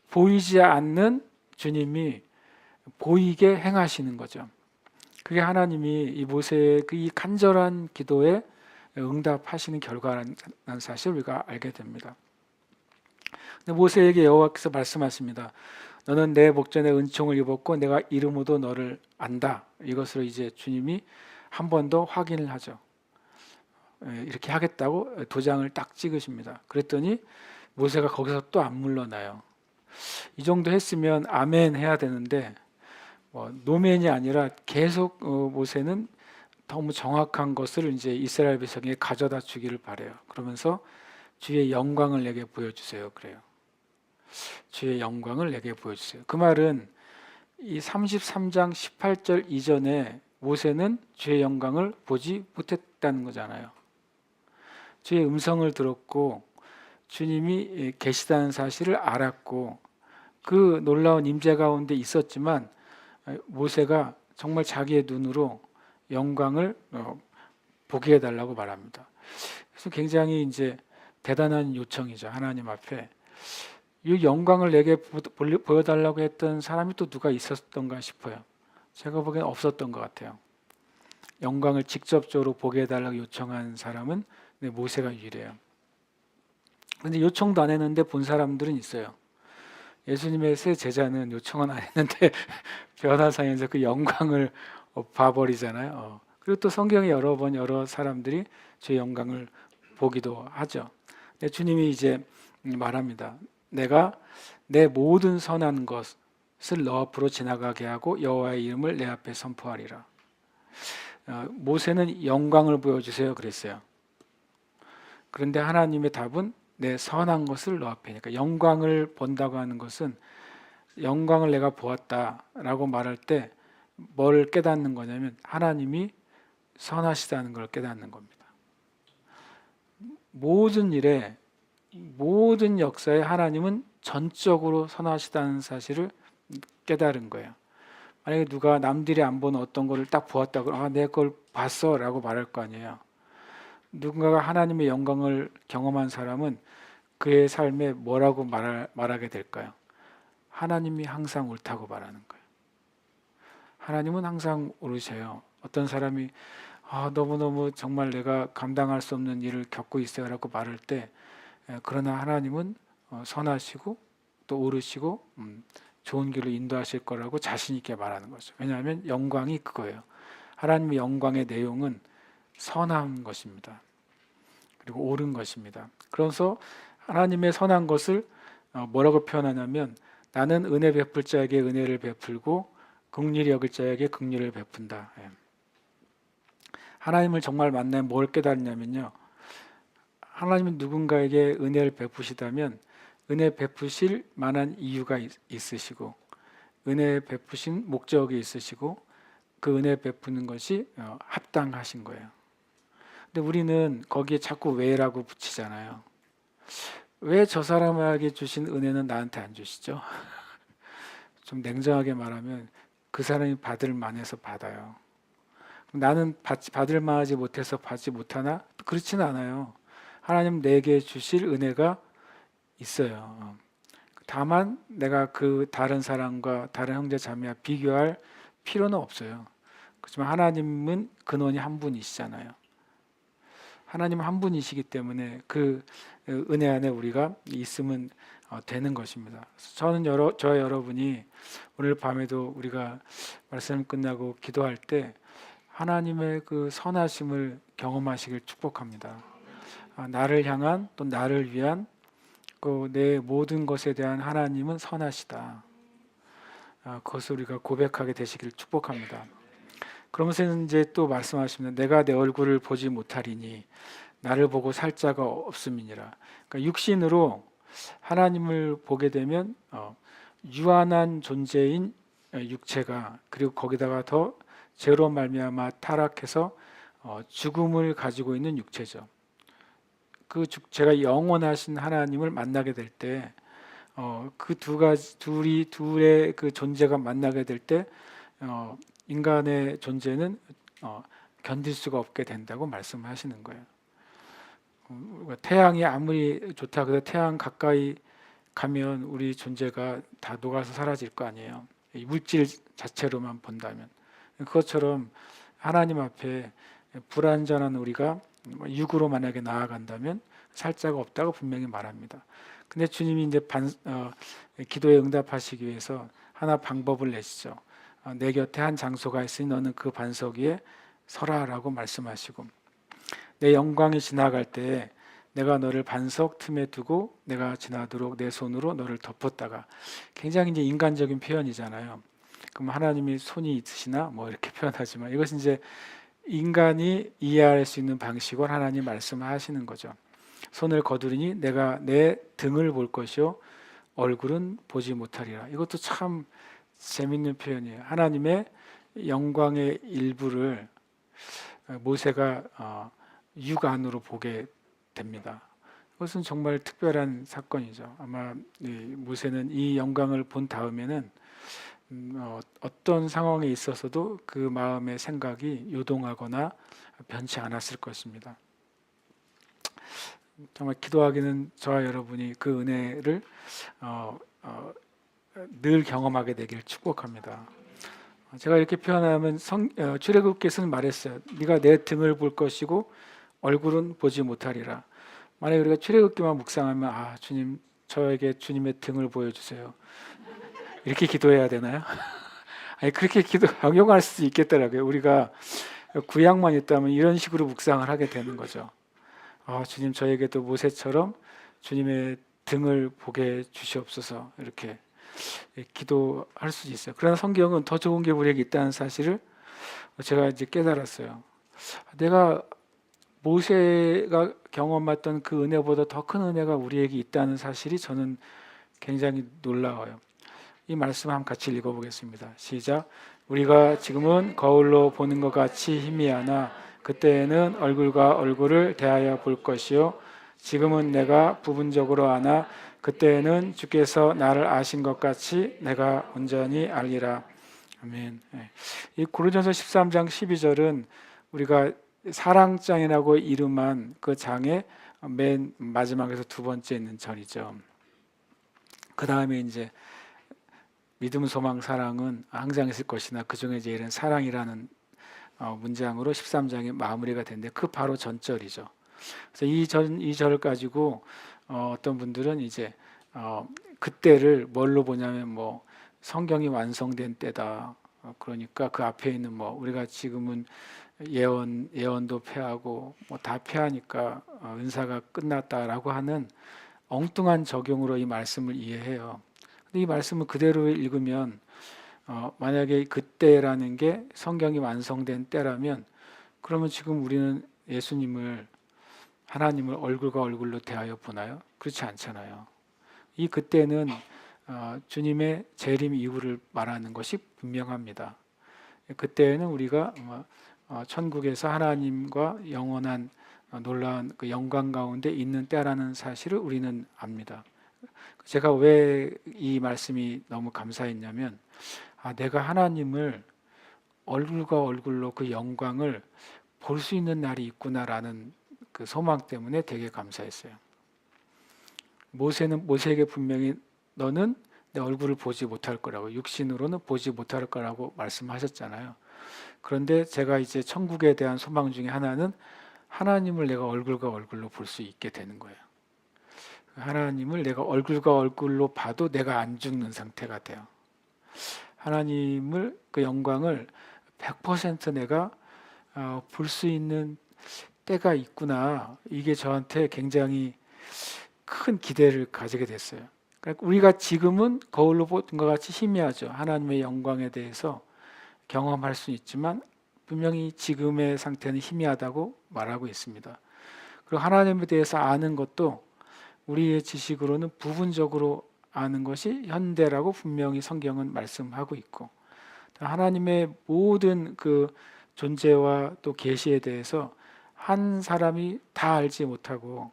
A: 보이지 않는 주님이 보이게 행하시는 거죠. 그게 하나님이 이 모세의 그 이 간절한 기도에 응답하시는 결과라는 사실을 우리가 알게 됩니다. 근데 모세에게 여호와께서 말씀하십니다. 너는 내 목전에 은총을 입었고 내가 이름으로 너를 안다. 이것으로 이제 주님이 한 번 더 확인을 하죠. 이렇게 하겠다고 도장을 딱 찍으십니다. 그랬더니 모세가 거기서 또 안 물러나요. 이 정도 했으면 아멘 해야 되는데 노멘이 아니라 계속 모세는 너무 정확한 것을 이제 이스라엘 백성에게 가져다 주기를 바래요. 그러면서 주의 영광을 내게 보여주세요. 그래요. 주의 영광을 내게 보여주세요. 그 말은 이 33장 18절 이전에 모세는 주의 영광을 보지 못했다는 거잖아요. 주의 음성을 들었고 주님이 계시다는 사실을 알았고 그 놀라운 임재 가운데 있었지만 모세가 정말 자기의 눈으로 영광을 보게 해달라고 말합니다. 그래서 굉장히 이제 대단한 요청이죠. 하나님 앞에 이 영광을 내게 보여달라고 했던 사람이 또 누가 있었던가 싶어요. 제가 보기엔 없었던 것 같아요. 영광을 직접적으로 보게 해달라고 요청한 사람은 모세가 유일해요. 그런데 요청도 안 했는데 본 사람들은 있어요. 예수님의 세 제자는 요청은 안 했는데 변화상에서 그 영광을 봐버리잖아요. 그리고 또 성경에 여러 번 여러 사람들이 주의 영광을 보기도 하죠. 근데 주님이 이제 말합니다. 내가 내 모든 선한 것을 너 앞으로 지나가게 하고 여호와의 이름을 내 앞에 선포하리라. 모세는 영광을 보여주세요 그랬어요. 그런데 하나님의 답은 내 선한 것을 너 앞에. 그러니까 영광을 본다고 하는 것은 영광을 내가 보았다라고 말할 때 뭘 깨닫는 거냐면 하나님이 선하시다는 걸 깨닫는 겁니다. 모든 일에 모든 역사에 하나님은 전적으로 선하시다는 사실을 깨달은 거예요. 만약에 누가 남들이 안 보는 어떤 거를 딱 보았다고 내 걸 봤어 라고 말할 거 아니에요. 누군가가 하나님의 영광을 경험한 사람은 그의 삶에 뭐라고 말하게 될까요? 하나님이 항상 옳다고 말하는 거예요. 하나님은 항상 옳으세요. 어떤 사람이 너무너무 정말 내가 감당할 수 없는 일을 겪고 있어요 라고 말할 때 그러나 하나님은 선하시고 또 옳으시고 좋은 길로 인도하실 거라고 자신 있게 말하는 거죠. 왜냐하면 영광이 그거예요. 하나님의 영광의 내용은 선한 것입니다. 그리고 옳은 것입니다. 그래서 하나님의 선한 것을 뭐라고 표현하냐면 나는 은혜 베풀 자에게 은혜를 베풀고 긍휼히 여길 자에게 긍휼을 베푼다. 하나님을 정말 만나면 뭘 깨달냐면요. 하나님은 누군가에게 은혜를 베푸시다면 은혜 베푸실 만한 이유가 있으시고 은혜 베푸신 목적이 있으시고 그 은혜 베푸는 것이 합당하신 거예요. 근데 우리는 거기에 자꾸 왜라고 붙이잖아요. 왜 저 사람에게 주신 은혜는 나한테 안 주시죠? 좀 냉정하게 말하면 그 사람이 받을 만해서 받아요. 나는 받을 만하지 못해서 받지 못하나? 그렇지는 않아요. 하나님 내게 주실 은혜가 있어요. 다만 내가 그 다른 사람과 다른 형제 자매와 비교할 필요는 없어요. 그렇지만 하나님은 근원이 한 분이시잖아요. 하나님은 한 분이시기 때문에 그 은혜 안에 우리가 있으면 되는 것입니다. 저는 저와 여러분이 오늘 밤에도 우리가 말씀 끝나고 기도할 때 하나님의 그 선하심을 경험하시길 축복합니다. 나를 향한 또 나를 위한 그 내 모든 것에 대한 하나님은 선하시다. 그것을 우리가 고백하게 되시기를 축복합니다. 그러면서 이제 또 말씀하십니다. 내가 내 얼굴을 보지 못하리니 나를 보고 살 자가 없음이니라. 그러니까 육신으로 하나님을 보게 되면 유한한 존재인 육체가 그리고 거기다가 더 죄로 말미암아 타락해서 죽음을 가지고 있는 육체죠. 그 제가 영원하신 하나님을 만나게 될 때 그 둘의 그 존재가 만나게 될 때 인간의 존재는 견딜 수가 없게 된다고 말씀하시는 거예요. 태양이 아무리 좋다 그래도 태양 가까이 가면 우리 존재가 다 녹아서 사라질 거 아니에요. 이 물질 자체로만 본다면. 그것처럼 하나님 앞에 불완전한 우리가 육으로 만약에 나아간다면 살자가 없다고 분명히 말합니다. 근데 주님이 이제 기도에 응답하시기 위해서 하나 방법을 내시죠. 내 곁에 한 장소가 있으니 너는 그 반석 위에 서라라고 말씀하시고, 내 영광이 지나갈 때 내가 너를 반석 틈에 두고 내가 지나도록 내 손으로 너를 덮었다가, 굉장히 이제 인간적인 표현이잖아요. 그럼 하나님이 손이 있으시나 뭐 이렇게 표현하지만 이것은 이제 인간이 이해할 수 있는 방식으로 하나님 말씀하시는 거죠. 손을 거두리니 내가 내 등을 볼 것이요 얼굴은 보지 못하리라. 이것도 참 재밌는 표현이에요. 하나님의 영광의 일부를 모세가 육 안으로 보게 됩니다. 그것은 정말 특별한 사건이죠. 아마 모세는 이 영광을 본 다음에는 어떤 상황에 있어서도 그 마음의 생각이 요동하거나 변치 않았을 것입니다. 정말 기도하기는 저와 여러분이 그 은혜를 늘 경험하게 되기를 축복합니다. 제가 이렇게 표현하면 출애굽께서는 말했어요. 네가 내 등을 볼 것이고 얼굴은 보지 못하리라. 만약에 우리가 출애굽기만 묵상하면 주님 저에게 주님의 등을 보여주세요. 이렇게 기도해야 되나요? 아니 그렇게 적용할 수도 있겠더라고요. 우리가 구약만 있다면 이런 식으로 묵상을 하게 되는 거죠. 주님 저에게도 모세처럼 주님의 등을 보게 주시옵소서 이렇게 기도할 수 있어요. 그러나 성경은 더 좋은 게 우리에게 있다는 사실을 제가 이제 깨달았어요. 내가 모세가 경험했던 그 은혜보다 더 큰 은혜가 우리에게 있다는 사실이 저는 굉장히 놀라워요. 이 말씀 한번 같이 읽어보겠습니다. 시작. 우리가 지금은 거울로 보는 것 같이 희미하나 그때에는 얼굴과 얼굴을 대하여 볼 것이요 지금은 내가 부분적으로 아나 그때에는 주께서 나를 아신 것 같이 내가 온전히 알리라. 아멘. 이 고린도전서 13장 12절은 우리가 사랑장이라고 이름한 그 장의 맨 마지막에서 두 번째 있는 절이죠. 그 다음에 이제 믿음, 소망, 사랑은 항상 있을 것이나 그 중에 제일은 사랑이라는 문장으로 13장이 마무리가 되는데 그 바로 전절이죠. 그래서 이 절을 가지고 어떤 분들은 이제 그때를 뭘로 보냐면 뭐 성경이 완성된 때다. 그러니까 그 앞에 있는 뭐 우리가 지금은 예언도 폐하고 뭐 다 폐하니까 은사가 끝났다라고 하는 엉뚱한 적용으로 이 말씀을 이해해요. 근데 이 말씀을 그대로 읽으면 만약에 그때라는 게 성경이 완성된 때라면 그러면 지금 우리는 예수님을 하나님을 얼굴과 얼굴로 대하여 보나요? 그렇지 않잖아요. 이 그때는 주님의 재림 이후를 말하는 것이 분명합니다. 그때는 우리가 천국에서 하나님과 영원한 놀라운 그 영광 가운데 있는 때라는 사실을 우리는 압니다. 제가 왜 이 말씀이 너무 감사했냐면 내가 하나님을 얼굴과 얼굴로 그 영광을 볼 수 있는 날이 있구나라는 그 소망 때문에 되게 감사했어요. 모세에게 분명히 너는 내 얼굴을 보지 못할 거라고, 육신으로는 보지 못할 거라고 말씀하셨잖아요. 그런데 제가 이제 천국에 대한 소망 중에 하나는 하나님을 내가 얼굴과 얼굴로 볼 수 있게 되는 거예요. 하나님을 내가 얼굴과 얼굴로 봐도 내가 안 죽는 상태가 돼요. 하나님을 그 영광을 100% 내가 볼 수 있는 때가 있구나. 이게 저한테 굉장히 큰 기대를 가지게 됐어요. 그러니까 우리가 지금은 거울로 보는 것 같이 희미하죠. 하나님의 영광에 대해서 경험할 수 있지만 분명히 지금의 상태는 희미하다고 말하고 있습니다. 그리고 하나님에 대해서 아는 것도 우리의 지식으로는 부분적으로 아는 것이 현대라고 분명히 성경은 말씀하고 있고, 하나님의 모든 그 존재와 또 계시에 대해서 한 사람이 다 알지 못하고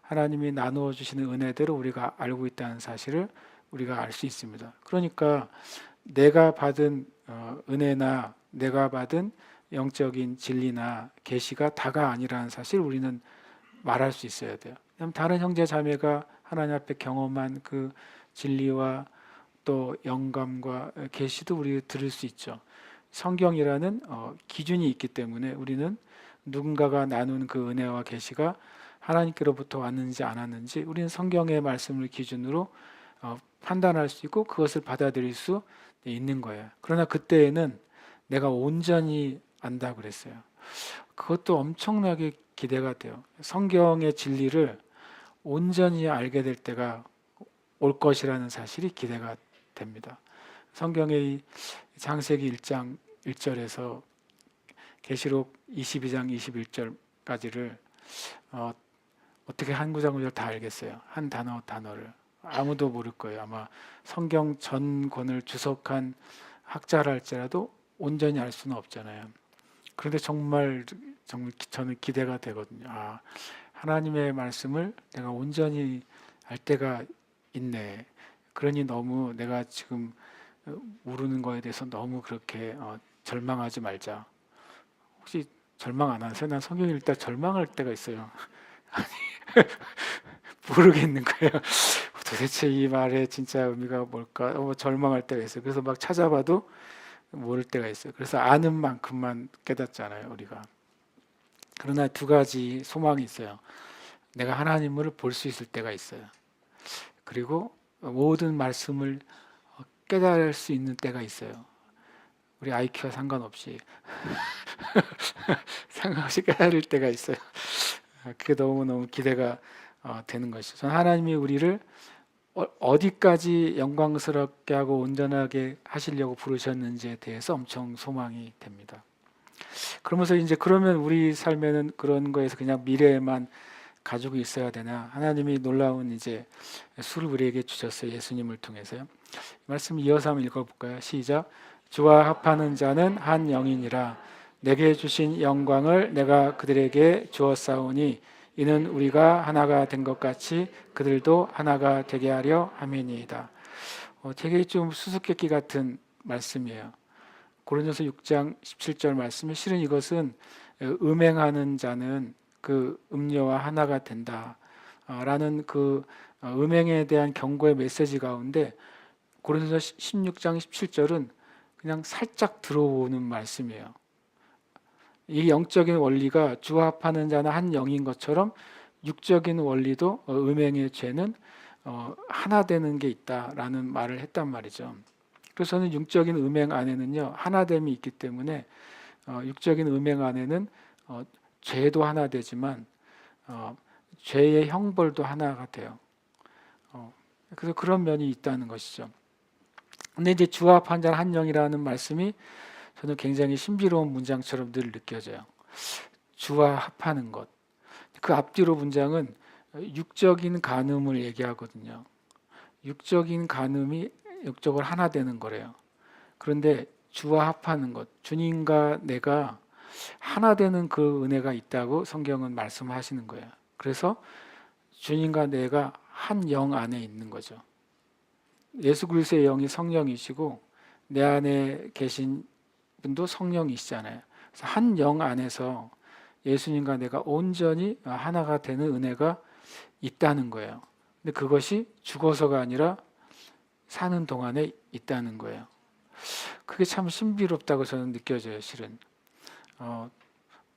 A: 하나님이 나누어 주시는 은혜대로 우리가 알고 있다는 사실을 우리가 알 수 있습니다. 그러니까 내가 받은 은혜나 내가 받은 영적인 진리나 계시가 다가 아니라는 사실 우리는 말할 수 있어야 돼요. 왜냐하면 다른 형제 자매가 하나님 앞에 경험한 그 진리와 또 영감과 계시도 우리 들을 수 있죠. 성경이라는 기준이 있기 때문에 우리는 누군가가 나눈 그 은혜와 계시가 하나님께로부터 왔는지 안 왔는지 우리는 성경의 말씀을 기준으로 판단할 수 있고 그것을 받아들일 수 있는 거예요. 그러나 그때에는 내가 온전히 안다 그랬어요. 그것도 엄청나게 기대가 돼요. 성경의 진리를 온전히 알게 될 때가 올 것이라는 사실이 기대가 됩니다. 성경의 창세기 1장 1절에서 계시록 22장 21절까지를 어떻게 한 구절 구절 다 알겠어요. 한 단어를 아무도 모를 거예요. 아마 성경 전 권을 주석한 학자랄지라도 온전히 알 수는 없잖아요. 그런데 정말 저는 기대가 되거든요. 하나님의 말씀을 내가 온전히 알 때가 있네. 그러니 너무 내가 지금 모르는 거에 대해서 너무 그렇게 절망하지 말자. 혹시 절망 안 하세요? 난 성경 읽다 절망할 때가 있어요. 아니, 모르겠는 거예요. 도대체 이 말의 진짜 의미가 뭘까? 절망할 때가 있어요. 그래서 막 찾아봐도 모를 때가 있어요. 그래서 아는 만큼만 깨닫잖아요, 우리가. 그러나 두 가지 소망이 있어요. 내가 하나님을 볼 수 있을 때가 있어요. 그리고 모든 말씀을 깨달을 수 있는 때가 있어요. 우리 IQ와 상관없이 깨달을 때가 있어요. 그게 너무너무 기대가 되는 것이죠. 저는 하나님이 우리를 어디까지 영광스럽게 하고 온전하게 하시려고 부르셨는지에 대해서 엄청 소망이 됩니다. 그러면서 이제 그러면 우리 삶에는 그런 거에서 그냥 미래에만 가지고 있어야 되나? 하나님이 놀라운 이제 수를 우리에게 주셨어요. 예수님을 통해서요. 말씀 이어서 한번 읽어볼까요? 시작. 주와 합하는 자는 한 영이니라. 내게 주신 영광을 내가 그들에게 주었사오니 이는 우리가 하나가 된 것 같이 그들도 하나가 되게 하려 함이니이다. 되게 좀 수수께끼 같은 말씀이에요. 고린도서 6장 17절 말씀이 실은 이것은 음행하는 자는 그 음료와 하나가 된다 라는 그 음행에 대한 경고의 메시지 가운데 고린도서 16장 17절은 그냥 살짝 들어오는 말씀이에요. 이 영적인 원리가 주와 합하는 자는 한 영인 것처럼 육적인 원리도 음행의 죄는 하나 되는 게 있다라는 말을 했단 말이죠. 그래서 저는 육적인 음행 안에는요 하나됨이 있기 때문에 육적인 음행 안에는 죄도 하나 되지만 죄의 형벌도 하나가 돼요. 그래서 그런 면이 있다는 것이죠. 근데 이제 주와 합한 자는 한 영이라는 말씀이 저는 굉장히 신비로운 문장처럼 늘 느껴져요. 주와 합하는 것. 그 앞뒤로 문장은 육적인 간음을 얘기하거든요. 육적인 간음이 육적으로 하나 되는 거래요. 그런데 주와 합하는 것, 주님과 내가 하나 되는 그 은혜가 있다고 성경은 말씀하시는 거예요. 그래서 주님과 내가 한 영 안에 있는 거죠. 예수 그리스도의 영이 성령이시고 내 안에 계신 분도 성령이시잖아요. 그래서 한 영 안에서 예수님과 내가 온전히 하나가 되는 은혜가 있다는 거예요. 근데 그것이 죽어서가 아니라 사는 동안에 있다는 거예요. 그게 참 신비롭다고 저는 느껴져요, 실은.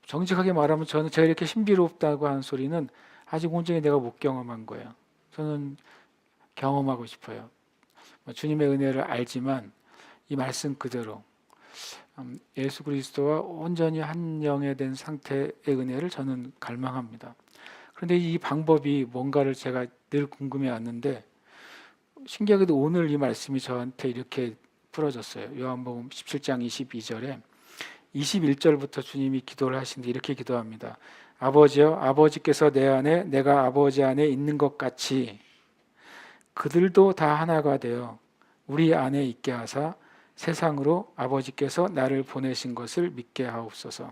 A: 정직하게 말하면 저는 제가 이렇게 신비롭다고 하는 소리는 아직 온전히 내가 못 경험한 거예요. 저는 경험하고 싶어요. 주님의 은혜를 알지만 이 말씀 그대로 예수 그리스도와 온전히 한 영에 된 상태의 은혜를 저는 갈망합니다. 그런데 이 방법이 뭔가를 제가 늘 궁금해 왔는데 신기하게도 오늘 이 말씀이 저한테 이렇게 풀어졌어요. 요한복음 17장 22절에 21절부터 주님이 기도를 하시는데 이렇게 기도합니다. 아버지여, 아버지께서 내 안에 내가 아버지 안에 있는 것 같이 그들도 다 하나가 되어 우리 안에 있게 하사 세상으로 아버지께서 나를 보내신 것을 믿게 하옵소서.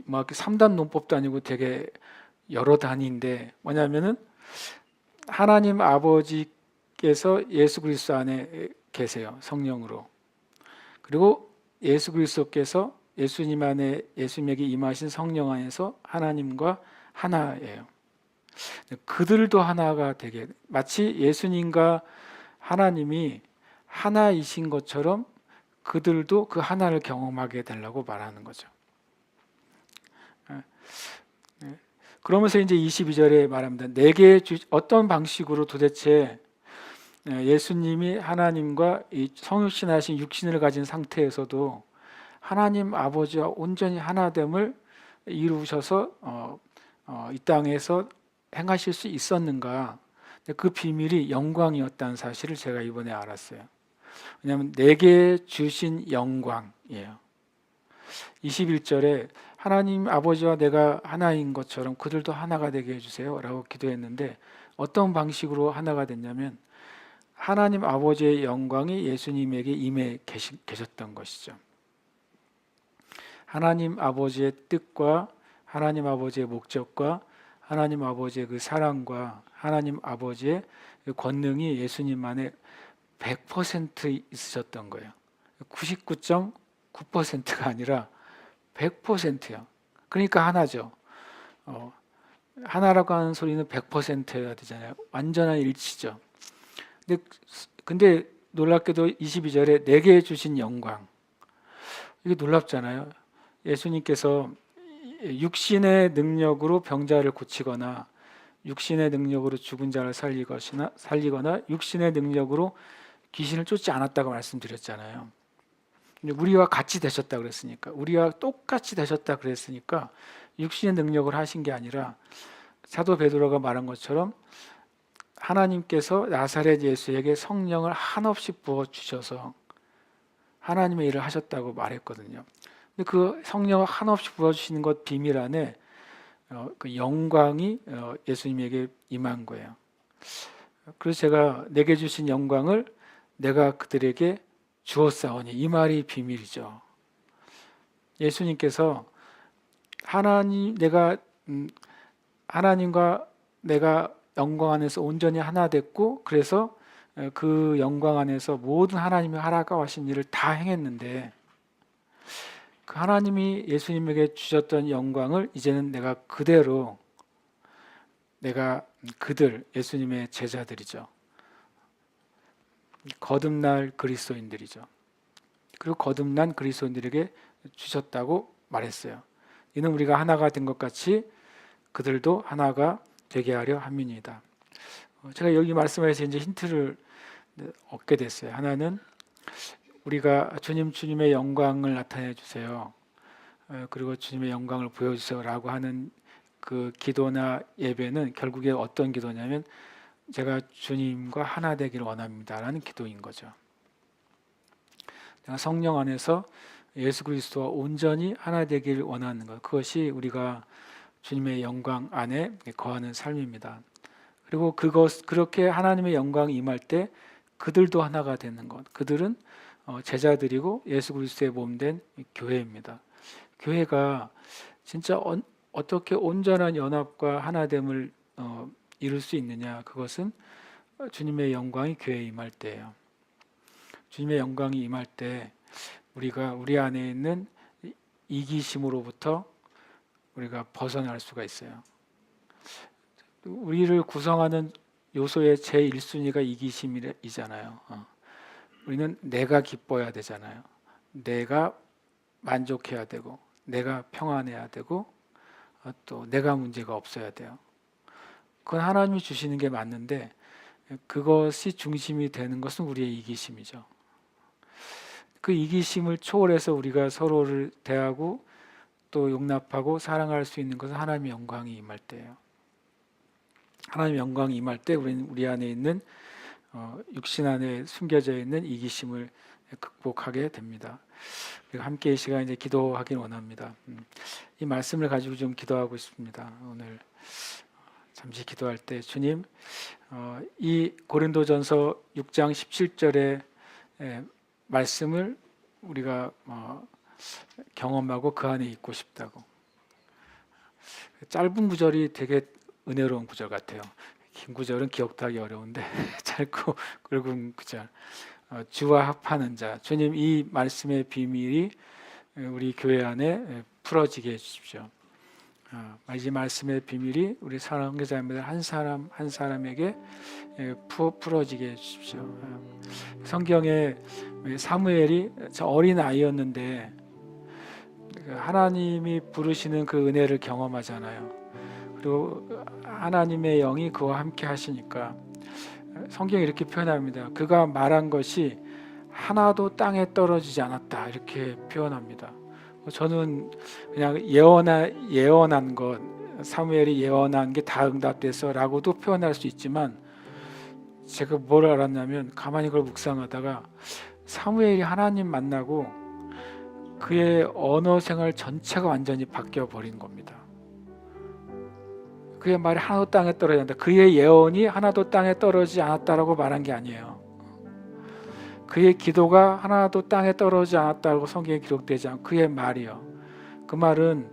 A: 막 3단 논법도 아니고 되게 여러 단위인데 뭐냐면은 하나님 아버지께서 예수 그리스도 안에 계세요. 성령으로. 그리고 예수 그리스도께서 예수님 안에 예수님에게 임하신 성령 안에서 하나님과 하나예요. 그들도 하나가 되게 마치 예수님과 하나님이 하나이신 것처럼 그들도 그 하나를 경험하게 되려고 말하는 거죠. 그러면서 이제 22절에 말합니다. 내게 어떤 방식으로 도대체 예수님이 하나님과 이 성육신하신 육신을 가진 상태에서도 하나님 아버지와 온전히 하나됨을 이루셔서 이 땅에서 행하실 수 있었는가? 그 비밀이 영광이었다는 사실을 제가 이번에 알았어요. 왜냐하면 내게 주신 영광이에요. 21절에 하나님 아버지와 내가 하나인 것처럼 그들도 하나가 되게 해주세요 라고 기도했는데 어떤 방식으로 하나가 됐냐면 하나님 아버지의 영광이 예수님에게 임해 계셨던 것이죠. 하나님 아버지의 뜻과 하나님 아버지의 목적과 하나님 아버지의 그 사랑과 하나님 아버지의 그 권능이 예수님 안에 100% 있으셨던 거예요. 99.9%가 아니라 100%요. 그러니까 하나죠. 하나라고 하는 소리는 100%여야 되잖아요. 완전한 일치죠. 근데 놀랍게도 22절에 내게 주신 영광. 이게 놀랍잖아요. 예수님께서 육신의 능력으로 병자를 고치거나 육신의 능력으로 죽은 자를 살리거나 육신의 능력으로 귀신을 쫓지 않았다고 말씀드렸잖아요. 우리와 같이 되셨다 그랬으니까 우리와 똑같이 되셨다 그랬으니까 육신의 능력을 하신 게 아니라 사도 베드로가 말한 것처럼 하나님께서 나사렛 예수에게 성령을 한없이 부어주셔서 하나님의 일을 하셨다고 말했거든요. 근데 그 성령을 한없이 부어주시는 것 비밀 안에 그 영광이 예수님에게 임한 거예요. 그래서 제가 내게 주신 영광을 내가 그들에게 주었사오니 이 말이 비밀이죠. 예수님께서 하나님과 내가 영광 안에서 온전히 하나 됐고 그래서 그 영광 안에서 모든 하나님이 하라고 하신 일을 다 행했는데 그 하나님이 예수님에게 주셨던 영광을 이제는 내가 그들 예수님의 제자들이죠. 거듭날 그리스도인들이죠. 그리고 거듭난 그리스도인들에게 주셨다고 말했어요. 이는 우리가 하나가 된 것 같이 그들도 하나가 되게 하려 함이니이다. 제가 여기 말씀에서 이제 힌트를 얻게 됐어요. 하나는 우리가 주님의 영광을 나타내 주세요. 그리고 주님의 영광을 보여주세요라고 하는 그 기도나 예배는 결국에 어떤 기도냐면 제가 주님과 하나 되기를 원합니다라는 기도인 거죠. 내가 성령 안에서 예수 그리스도와 온전히 하나 되기를 원하는 것, 그것이 우리가 주님의 영광 안에 거하는 삶입니다. 그리고 그렇게 하나님의 영광이 임할 때 그들도 하나가 되는 것, 그들은 제자들이고 예수 그리스도의 몸된 교회입니다. 교회가 진짜 어떻게 온전한 연합과 하나됨을 이룰 수 있느냐, 그것은 주님의 영광이 교회에 임할 때예요. 주님의 영광이 임할 때 우리가 우리 안에 있는 이기심으로부터 우리가 벗어날 수가 있어요. 우리를 구성하는 요소의 제1순위가 이기심이잖아요. 우리는 내가 기뻐야 되잖아요. 내가 만족해야 되고 내가 평안해야 되고 또 내가 문제가 없어야 돼요. 그건 하나님이 주시는 게 맞는데 그것이 중심이 되는 것은 우리의 이기심이죠. 그 이기심을 초월해서 우리가 서로를 대하고 또 용납하고 사랑할 수 있는 것은 하나님의 영광이 임할 때예요. 하나님의 영광이 임할 때 우리는 우리 안에 있는 육신 안에 숨겨져 있는 이기심을 극복하게 됩니다. 우리가 함께 이 시간 이제 기도하길 원합니다. 이 말씀을 가지고 좀 기도하고 싶습니다. 오늘 잠시 기도할 때 주님, 이 고린도전서 6장 17절의 말씀을 우리가 경험하고 그 안에 있고 싶다고. 짧은 구절이 되게 은혜로운 구절 같아요. 긴 구절은 기억도 하기 어려운데 짧고 굵은 구절. 주와 합하는 자. 주님, 이 말씀의 비밀이 우리 교회 안에 풀어지게 해주십시오. 이 말씀의 비밀이 우리 사랑하는 자매들 한 사람 한 사람에게 풀어지게 해주십시오. 성경에 사무엘이 어린 아이였는데 하나님이 부르시는 그 은혜를 경험하잖아요. 그리고 하나님의 영이 그와 함께 하시니까 성경이 이렇게 표현합니다. 그가 말한 것이 하나도 땅에 떨어지지 않았다, 이렇게 표현합니다. 저는 그냥 예언한 것, 사무엘이 예언한 게 다 응답돼서 라고도 표현할 수 있지만, 제가 뭘 알았냐면 가만히 그걸 묵상하다가 사무엘이 하나님 만나고 그의 언어 생활 전체가 완전히 바뀌어 버린 겁니다. 그의 말이 하나도 땅에 떨어지지 않았다. 그의 예언이 하나도 땅에 떨어지지 않았다라고 말한 게 아니에요. 그의 기도가 하나도 땅에 떨어지지 않았다고 성경에 기록되지 않고 그의 말이요. 그 말은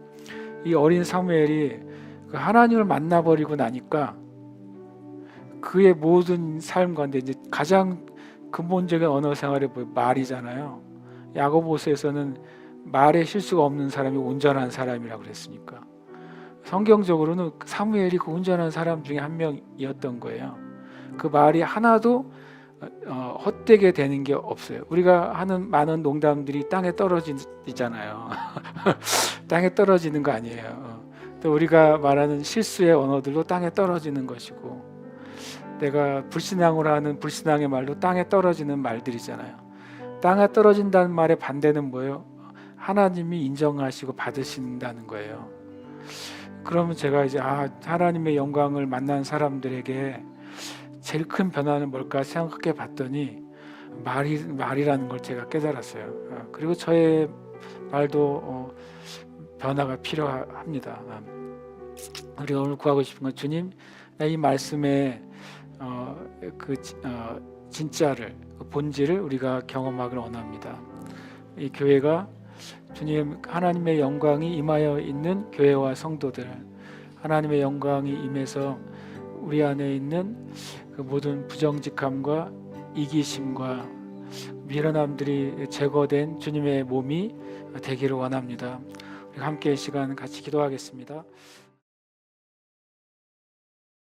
A: 이 어린 사무엘이 그 하나님을 만나버리고 나니까 그의 모든 삶 가운데 이제 가장 근본적인 언어 생활이 말이잖아요. 야고보서에서는 말에 실수가 없는 사람이 온전한 사람이라고 그랬으니까 성경적으로는 사무엘이 그 온전한 사람 중에 한 명이었던 거예요. 그 말이 하나도 헛되게 되는 게 없어요. 우리가 하는 많은 농담들이 땅에 떨어지잖아요. 땅에 떨어지는 거 아니에요. 또 우리가 말하는 실수의 언어들도 땅에 떨어지는 것이고, 내가 불신앙으로 하는 불신앙의 말도 땅에 떨어지는 말들이잖아요. 땅에 떨어진다는 말의 반대는 뭐예요? 하나님이 인정하시고 받으신다는 거예요. 그러면 제가 이제 하나님의 영광을 만난 사람들에게 제일 큰 변화는 뭘까 생각해 봤더니 말이라는 걸 제가 깨달았어요. 그리고 저의 말도 변화가 필요합니다. 우리가 오늘 구하고 싶은 건, 주님, 나 이 말씀의 진짜를, 그 본질을 우리가 경험하기를 원합니다. 이 교회가 주님 하나님의 영광이 임하여 있는 교회와 성도들, 하나님의 영광이 임해서 우리 안에 있는 그 모든 부정직함과 이기심과 미련함들이 제거된 주님의 몸이 되기를 원합니다. 우리 함께 이 시간 같이 기도하겠습니다.